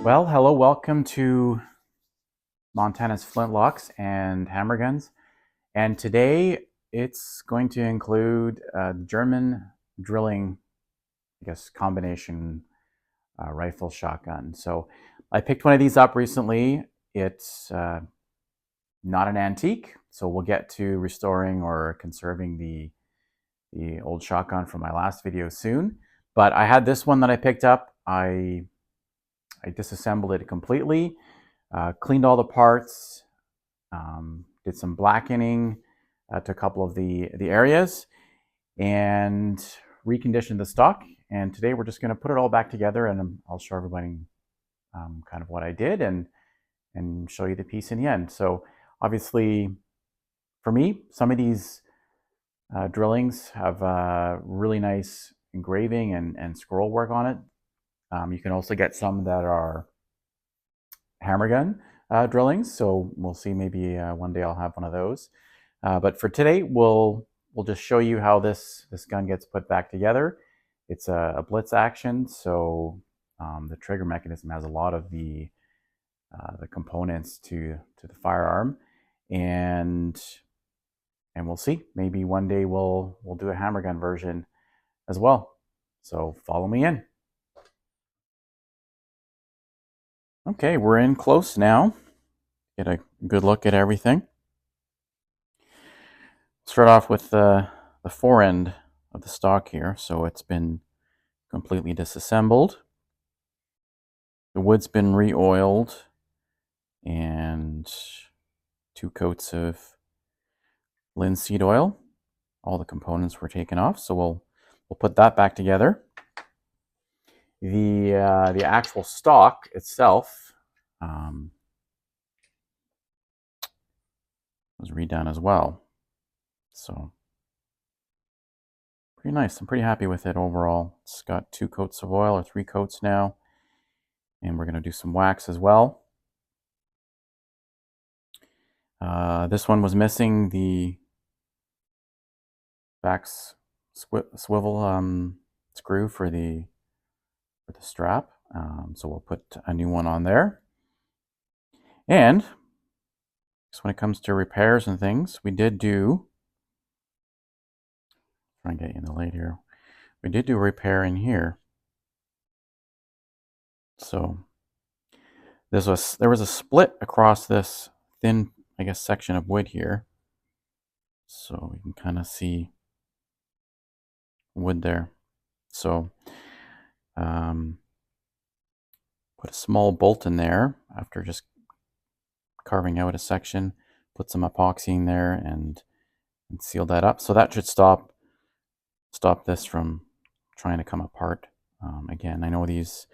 Well, hello, welcome to Montana's Flintlocks and Hammer Guns. And today it's going to include a German drilling, combination rifle shotgun. So I picked one of these up recently. It's not an antique, so we'll get to restoring or conserving the old shotgun from my last video soon. But I had this one that I picked up. I disassembled it completely, cleaned all the parts, did some blackening to a couple of the areas, and reconditioned the stock. And today we're just going to put it all back together, and I'll show everybody kind of what I did and show you the piece in the end. So obviously, for me, some of these drillings have really nice engraving and scroll work on it. You can also get some that are hammer gun drillings, so we'll see. Maybe one day I'll have one of those. But for today, we'll just show you how this gun gets put back together. It's a blitz action, so the trigger mechanism has a lot of the components to the firearm, and we'll see. Maybe one day we'll do a hammer gun version as well. So follow me in. Okay, we're in close now. Get a good look at everything. Start off with the forend of the stock here. So it's been completely disassembled. The wood's been re-oiled and 2 coats of linseed oil. All the components were taken off, so we'll put that back together. The actual stock itself was redone as well. So pretty nice. I'm pretty happy with it overall. It's got 2 coats of oil, or 3 coats now. And we're going to do some wax as well. This one was missing the back swivel screw for the strap. So we'll put a new one on there. And just when it comes to repairs and things, we did do, try and get you in the light here. We did do a repair in here. So there was a split across this thin, section of wood here. So we can kind of see wood there. So put a small bolt in there after just carving out a section, put some epoxy in there and seal that up. So that should stop this from trying to come apart. Again, I know these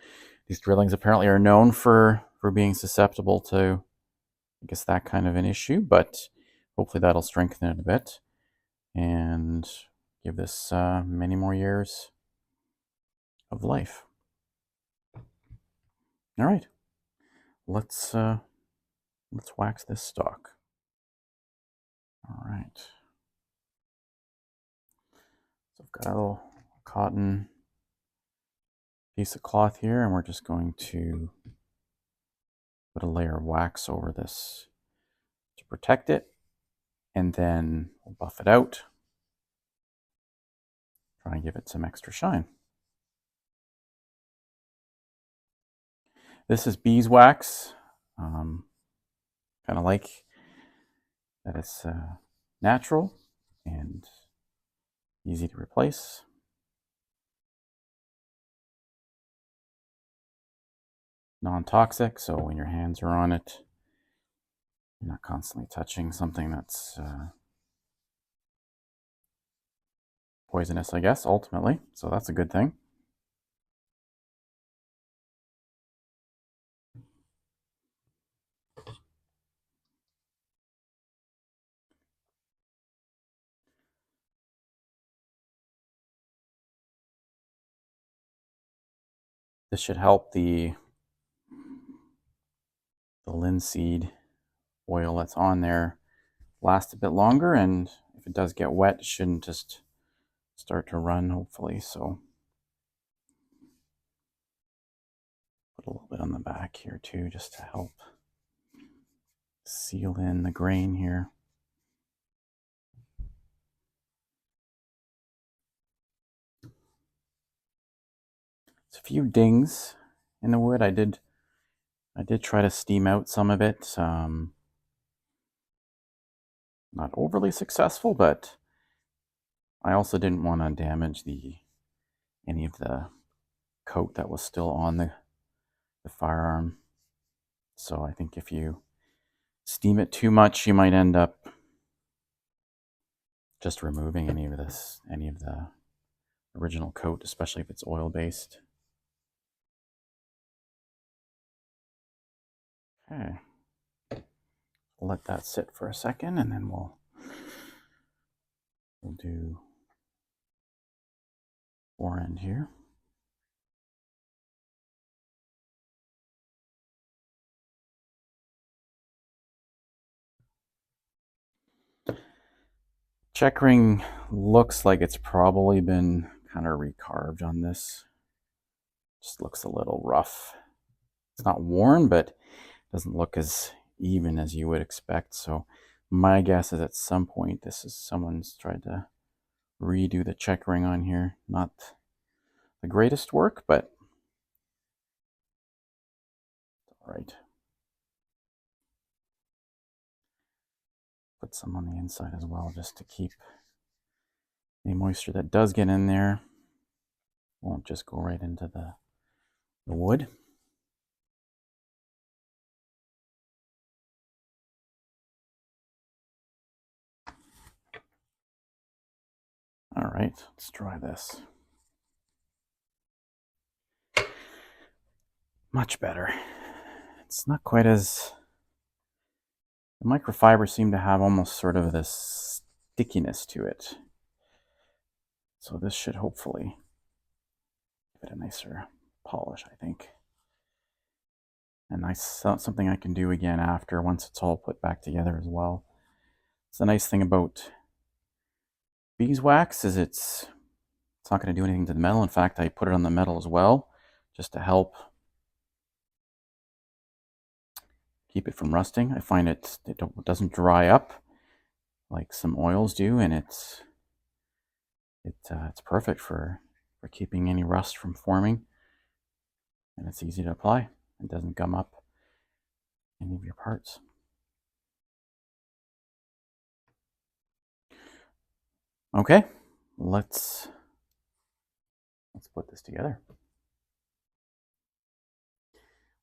drillings apparently are known for being susceptible to, that kind of an issue, but hopefully that'll strengthen it a bit and give this many more years of life. All right, let's wax this stock. All right. So I've got a little cotton piece of cloth here, and we're just going to put a layer of wax over this to protect it, and then we'll buff it out. Try and give it some extra shine. This is beeswax. Kind of like that it's natural and easy to replace. Non-toxic, so when your hands are on it, you're not constantly touching something that's poisonous, ultimately. So that's a good thing. This should help the linseed oil that's on there last a bit longer, and if it does get wet, it shouldn't just start to run, hopefully. So put a little bit on the back here too, just to help seal in the grain here. There's a few dings in the wood. I did try to steam out some of it. Not overly successful, but I also didn't want to damage any of the coat that was still on the firearm. So I think if you steam it too much, you might end up just removing any of the original coat, especially if it's oil-based. Okay. We'll let that sit for a second, and then we'll do forend here. Checkering looks like it's probably been kind of recarved on this. Just looks a little rough. It's not worn, but doesn't look as even as you would expect. So my guess is at some point someone's tried to redo the checkering on here. Not the greatest work, but all right. Put some on the inside as well, just to keep any moisture that does get in there won't just go right into the wood. All right, let's try this. Much better. It's not quite as... The microfibers seem to have almost sort of this stickiness to it. So this should hopefully give it a nicer polish, I think. And something I can do again after, once it's all put back together as well. It's the nice thing about beeswax is it's not going to do anything to the metal. In fact, I put it on the metal as well, just to help keep it from rusting. I find it doesn't dry up like some oils do, and it's perfect for keeping any rust from forming, and it's easy to apply. It doesn't gum up any of your parts. Okay, let's put this together.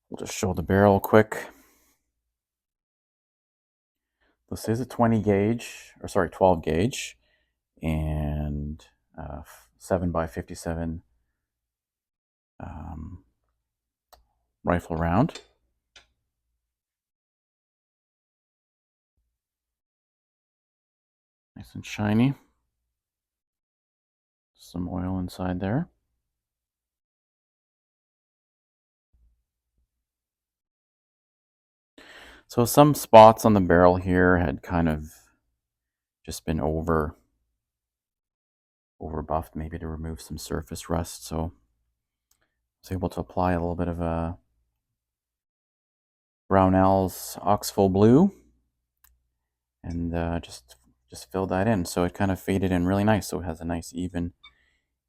We'll just show the barrel quick. This is a 20 gauge, or sorry, 12 gauge, and 7x57 rifle round. Nice and shiny. Some oil inside there. So some spots on the barrel here had kind of just been over buffed, maybe to remove some surface rust. So I was able to apply a little bit of a Brownell's Oxful Blue and just fill that in. So it kind of faded in really nice. So it has a nice even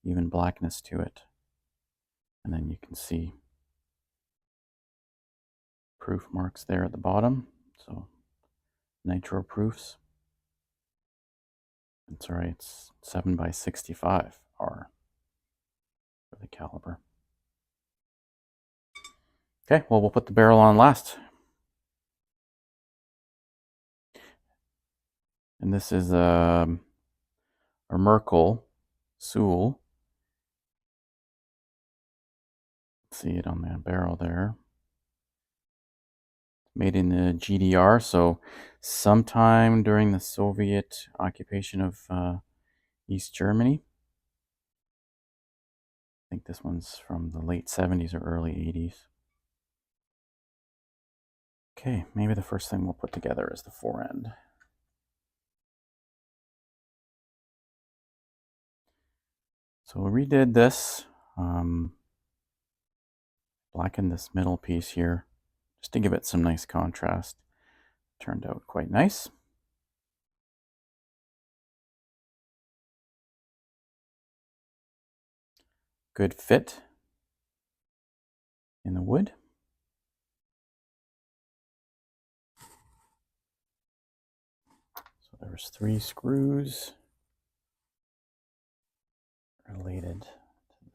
blackness to it. And then you can see proof marks there at the bottom. So nitro proofs. It's all right, it's 7x65 R for the caliber. Okay, well, we'll put the barrel on last. And this is a Merkel Sewell. See it on the barrel there. Made in the GDR, so sometime during the Soviet occupation of East Germany. I think this one's from the late 70s or early 80s. Okay, maybe the first thing we'll put together is the forend. So we redid this. blacken this middle piece here just to give it some nice contrast. Turned out quite nice. Good fit in the wood. So there's 3 screws related to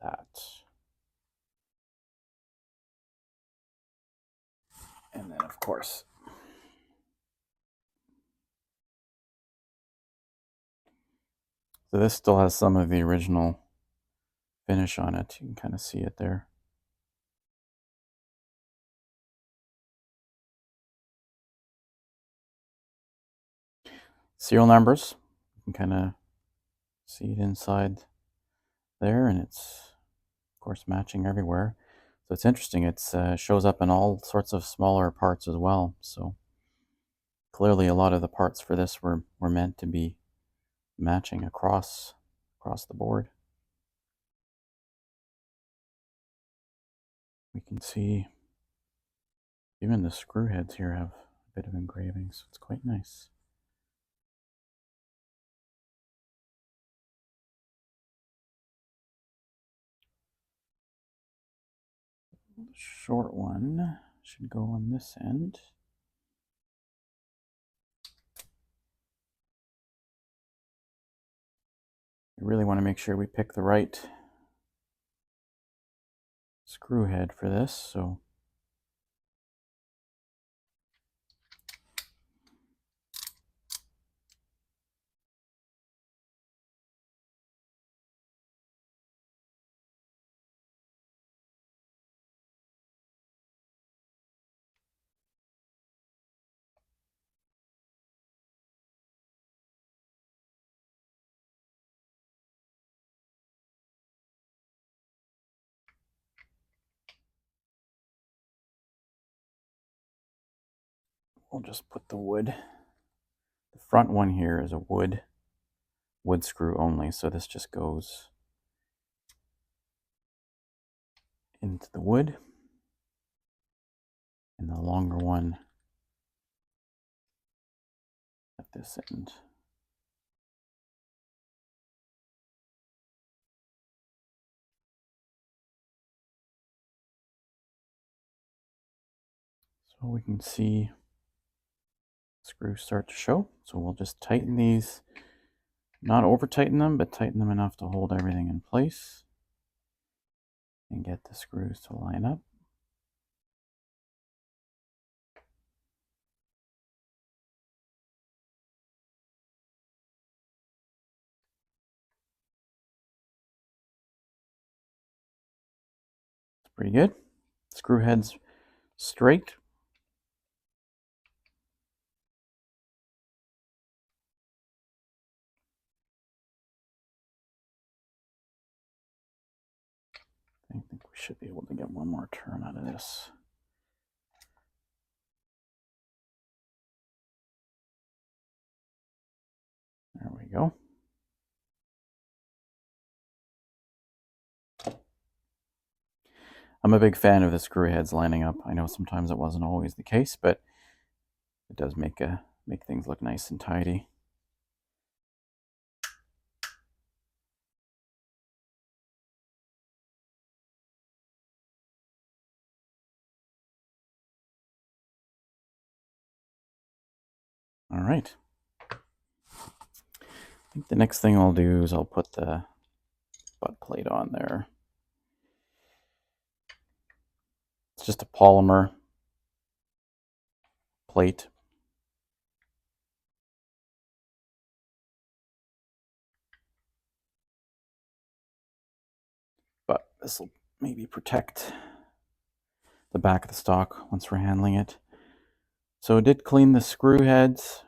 that. And then, of course, so this still has some of the original finish on it. You can kind of see it there. Serial numbers, you can kind of see it inside there, and it's, of course, matching everywhere. So it's interesting. It shows up in all sorts of smaller parts as well. So clearly a lot of the parts for this were meant to be matching across the board. We can see even the screw heads here have a bit of engraving, so it's quite nice. The short one should go on this end. We really want to make sure we pick the right screw head for this, so we'll just put the wood. The front one here is a wood screw only, so this just goes into the wood, and the longer one at this end. So we can see screws start to show. So we'll just tighten these, not over tighten them, but tighten them enough to hold everything in place and get the screws to line up. It's pretty good. Screw heads straight. I think we should be able to get one more turn out of this. There we go. I'm a big fan of the screw heads lining up. I know sometimes it wasn't always the case, but it does make things look nice and tidy. All right. I think the next thing I'll do is I'll put the butt plate on there. It's just a polymer plate. But this will maybe protect the back of the stock once we're handling it. So I did clean the screw heads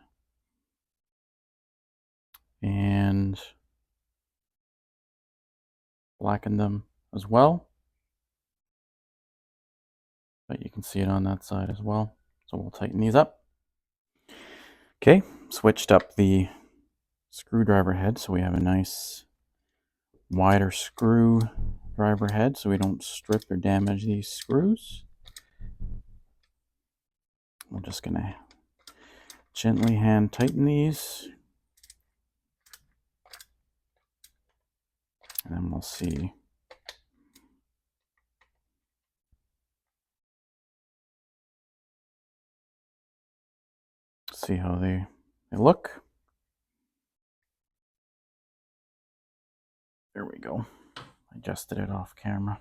and blacken them as well. But you can see it on that side as well. So we'll tighten these up. Okay, switched up the screwdriver head so we have a nice wider screw driver head so we don't strip or damage these screws. We're just going to gently hand tighten these, and then we'll see. See how they look. There we go. I adjusted it off camera.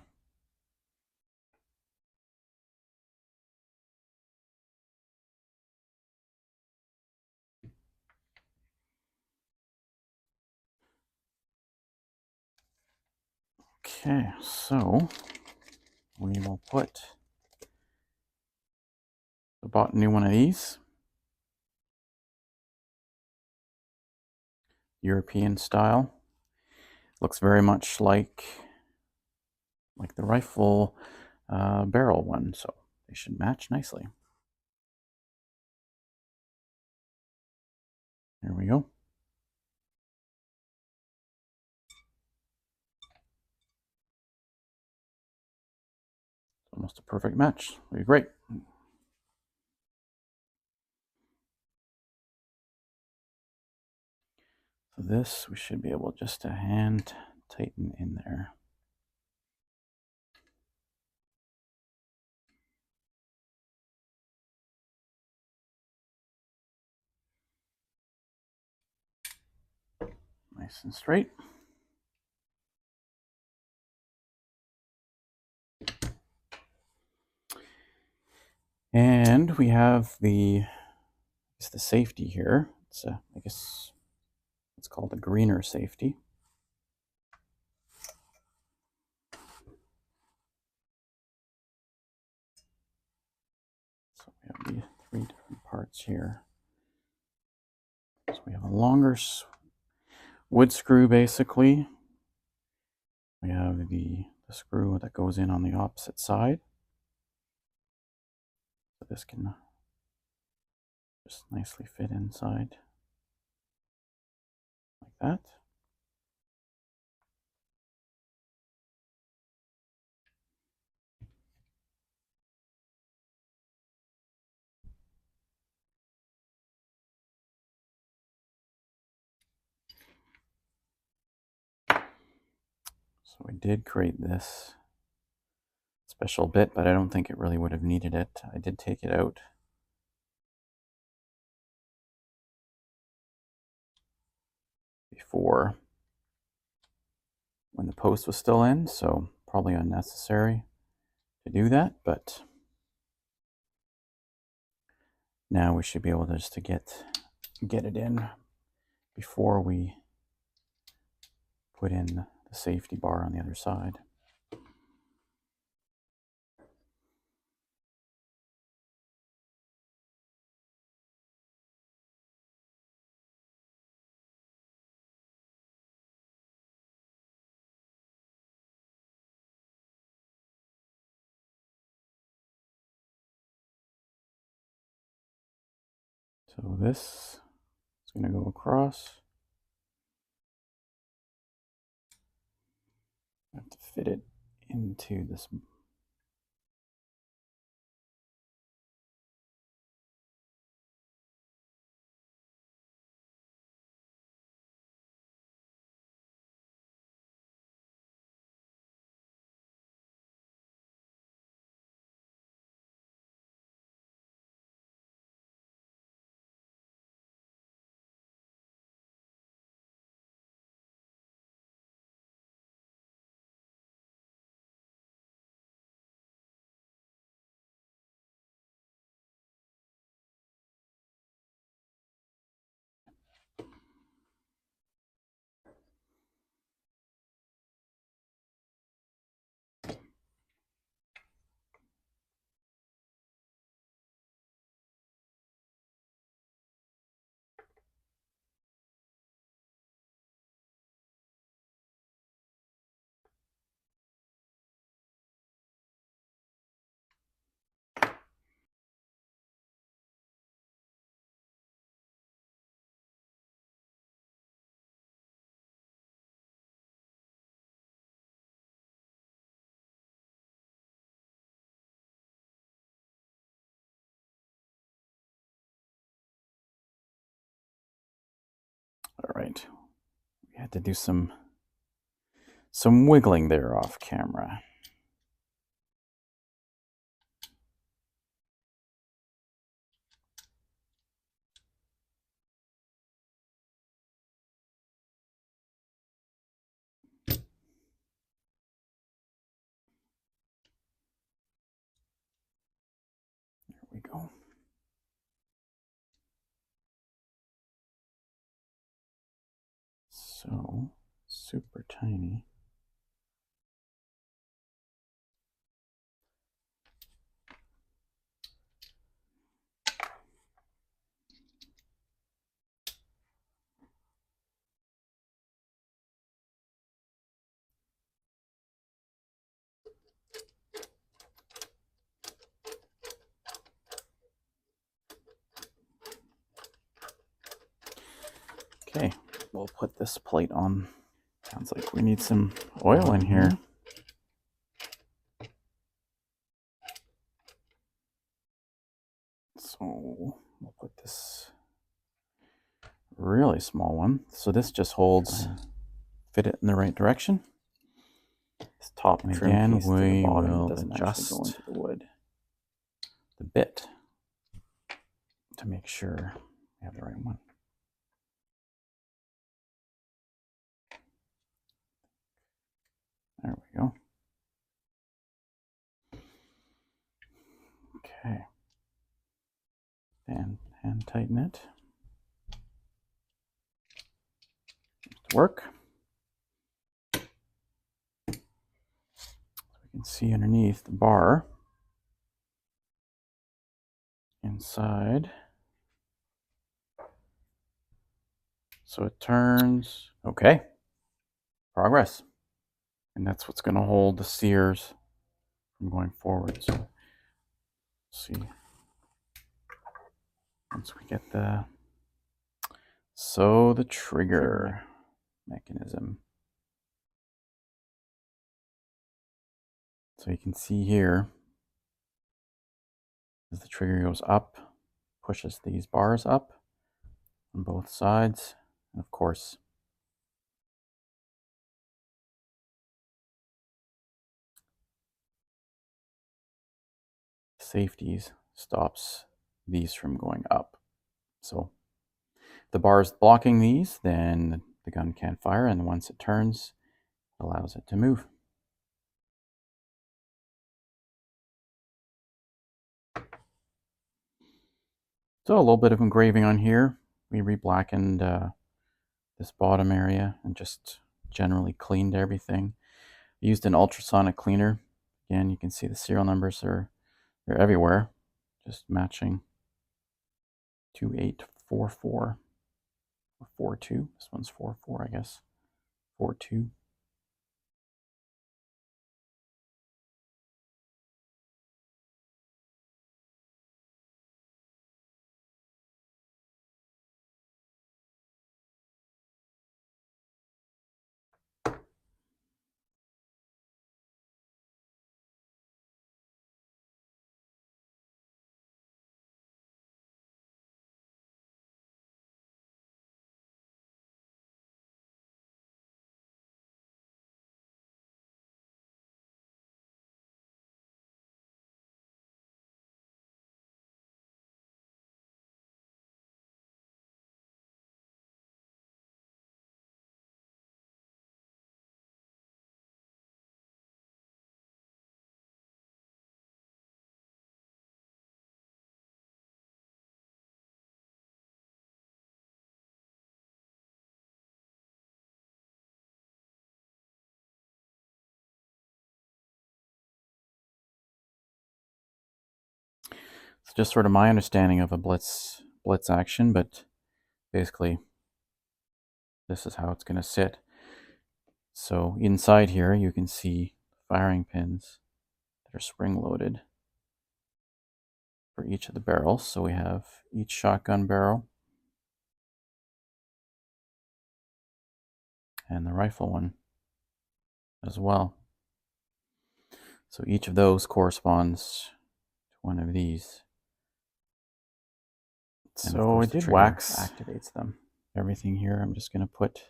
Okay, so we will I bought a new one of these, European style. Looks very much like the rifle barrel one, so they should match nicely. There we go. Almost a perfect match. It'll be great. So this we should be able just to hand tighten in there. Nice and straight. And we have the safety here. It's I guess it's called a greener safety. So we have the 3 different parts here. So we have a longer wood screw basically. We have the screw that goes in on the opposite side. So this can just nicely fit inside like that. So we did create this special bit, but I don't think it really would have needed it. I did take it out before when the post was still in, so probably unnecessary to do that, but now we should be able to just to get it in before we put in the safety bar on the other side. So this is going to go across. I have to fit it into this right. We had to do some wiggling there off camera. There we go. So super tiny. Okay, we'll put this plate on. Sounds like we need some oil in here. So we'll put this really small one. So this just holds, fit it in the right direction. This top and trim piece to the bottom, it doesn't actually go into the wood. The bit to make sure we have the right one. There we go. Okay. And hand tighten it. Work. We can see underneath the bar inside. So it turns. Okay. Progress. And that's what's going to hold the sears from going forward. So see, once we get the trigger mechanism. So you can see here, as the trigger goes up, pushes these bars up on both sides, and of course safeties stops these from going up. So if the bar is blocking these, then the gun can't fire, and once it turns, it allows it to move. So a little bit of engraving on here. We re-blackened this bottom area and just generally cleaned everything. Used an ultrasonic cleaner. Again, you can see the serial numbers they're everywhere. Just matching 2844 or 42. This one's 44, I guess. 42. It's just sort of my understanding of a blitz action, but basically this is how it's going to sit. So inside here you can see firing pins that are spring loaded for each of the barrels. So we have each shotgun barrel and the rifle one as well. So each of those corresponds to one of these. So I did wax activates them. everything here. I'm just going to put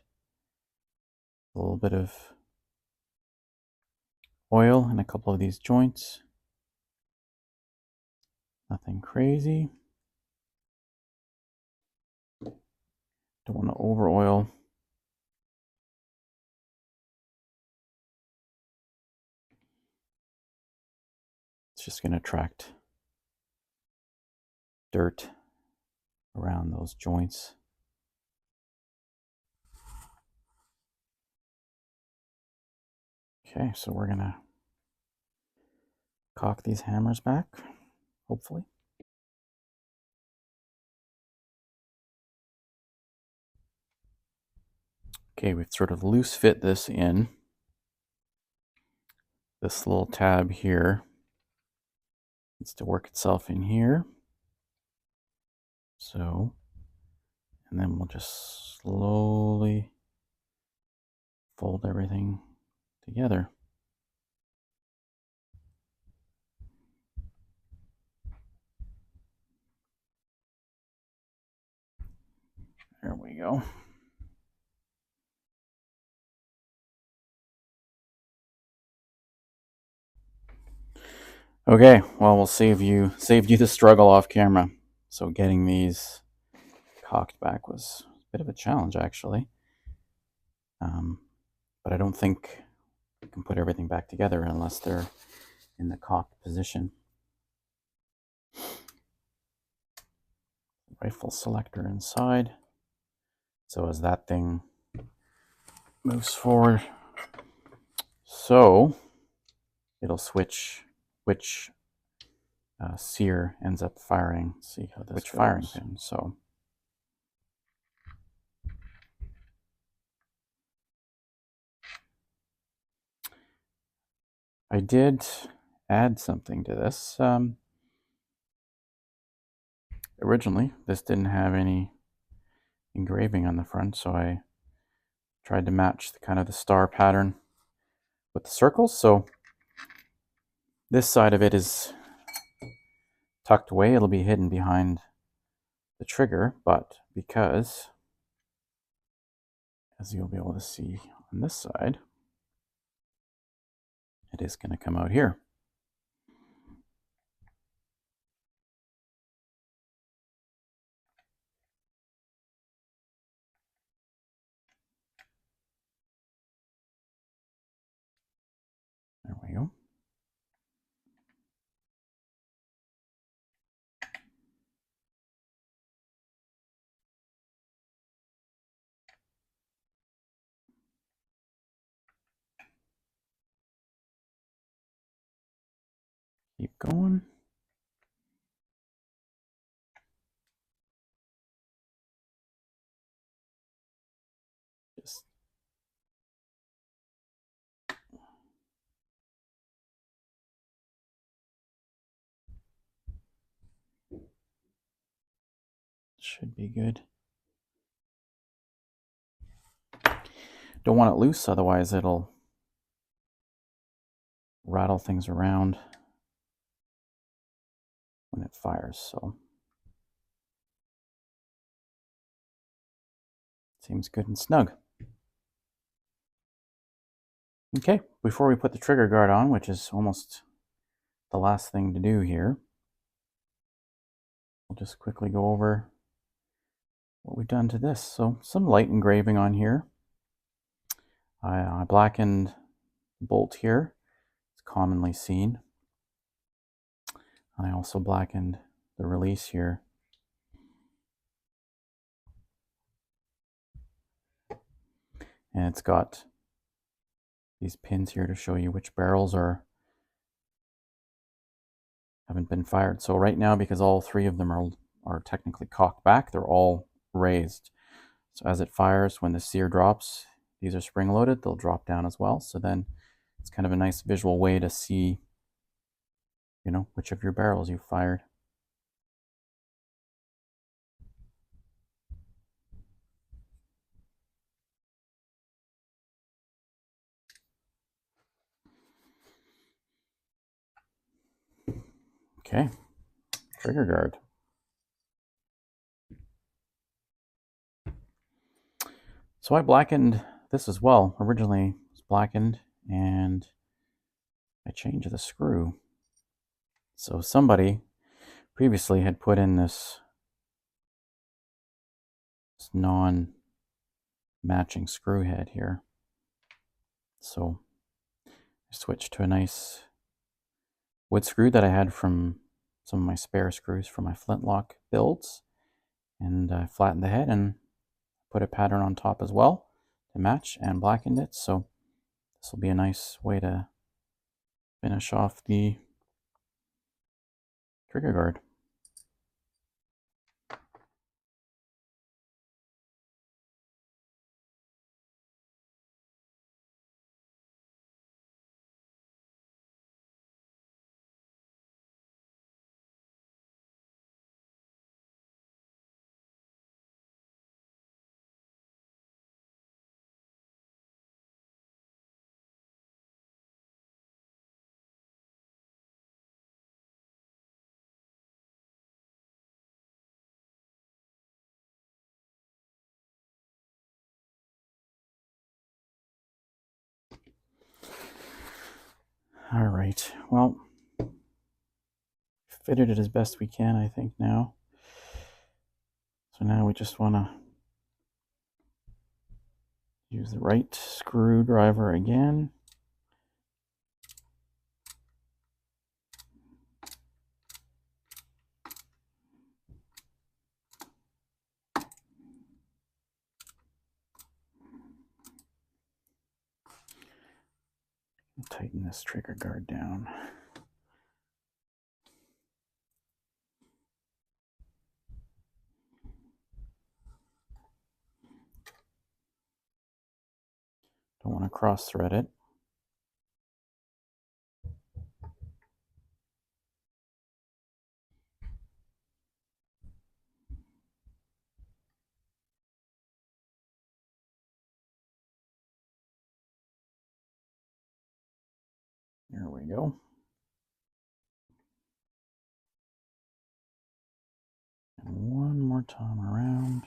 a little bit of oil in a couple of these joints. Nothing crazy. Don't want to over oil. It's just going to attract dirt around those joints. Okay, so we're going to cock these hammers back, hopefully. Okay, we've sort of loose fit this in. This little tab here needs to work itself in here. So, and then we'll just slowly fold everything together. There we go. Okay, well, we'll saved you the struggle off camera. So getting these cocked back was a bit of a challenge, actually. But I don't think we can put everything back together unless they're in the cocked position. Rifle selector inside. So as that thing moves forward, so it'll switch which sear ends up firing. See how this goes. Firing pin. So I did add something to this. Originally, this didn't have any engraving on the front, so I tried to match the kind of the star pattern with the circles. So this side of it is tucked away. It'll be hidden behind the trigger, but because, as you'll be able to see on this side, it is going to come out here. There we go. Keep going. Just should be good. Don't want it loose, otherwise it'll rattle things around when it fires. So seems good and snug. Okay, before we put the trigger guard on, which is almost the last thing to do here, we'll just quickly go over what we've done to this. So some light engraving on here. I blackened the bolt here. It's commonly seen. I also blackened the release here. And it's got these pins here to show you which barrels haven't been fired. So right now, because all three of them are technically cocked back, they're all raised. So as it fires, when the sear drops, these are spring loaded, they'll drop down as well. So then it's kind of a nice visual way to see, you know, which of your barrels you fired. Okay, trigger guard. So I blackened this as well. Originally it was blackened, and I changed the screw. So somebody previously had put in this non-matching screw head here. So I switched to a nice wood screw that I had from some of my spare screws for my flintlock builds, and I flattened the head and put a pattern on top as well to match, and blackened it. So this will be a nice way to finish off the trigger guard. All right, well, fitted it as best we can, I think, now. So now we just want to use the right screwdriver again. Tighten this trigger guard down. Don't want to cross thread it. There we go. And one more time around.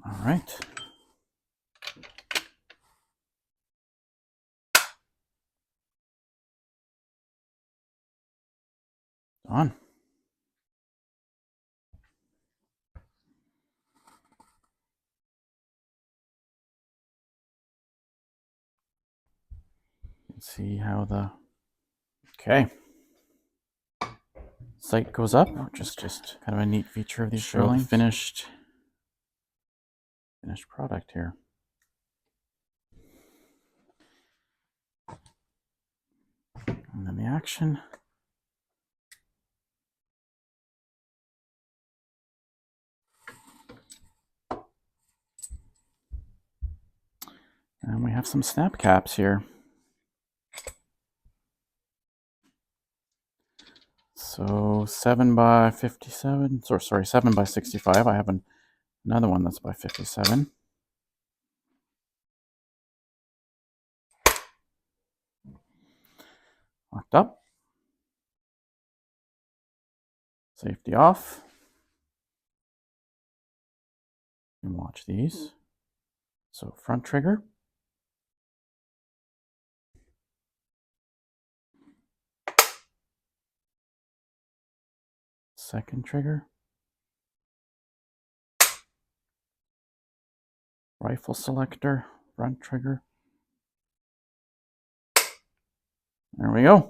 All right. On. Let's see how the sight goes up, which is just kind of a neat feature of these drilling. Finished product here. And then the action. And we have some snap caps here. So 7 by 57, or sorry, 7 by 65. I have another one that's by 57. Locked up. Safety off. And watch these. So front trigger. Second trigger. Rifle selector, front trigger. There we go.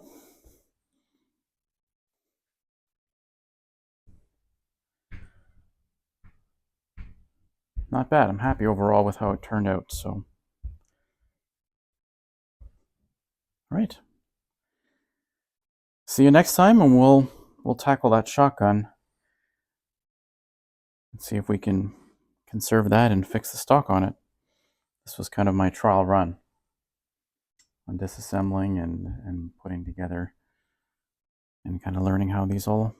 Not bad. I'm happy overall with how it turned out. So, all right. See you next time, and we'll tackle that shotgun and see if we can conserve that and fix the stock on it. This was kind of my trial run on disassembling and putting together and kind of learning how these all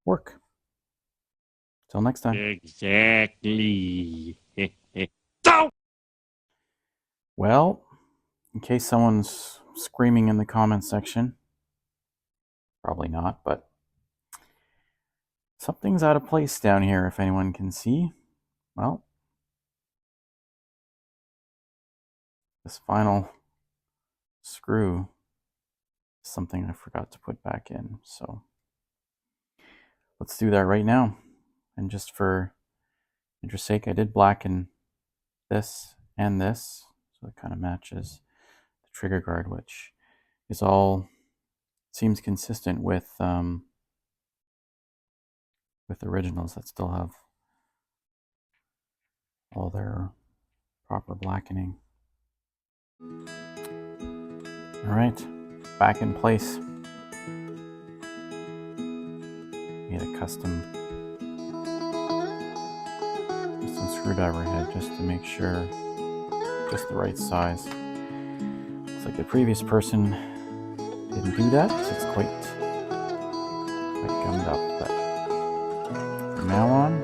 work. Till next time. Exactly. Well, in case someone's screaming in the comments section, probably not, but something's out of place down here if anyone can see. Well, this final screw is something I forgot to put back in, so let's do that right now. And just for interest sake, I did blacken this and this, so it kind of matches the trigger guard, which is all seems consistent with originals that still have all their proper blackening. All right, back in place. Made a custom screwdriver head just to make sure just the right size. Looks like the previous person didn't do that, so it's quite gummed up. But from now on,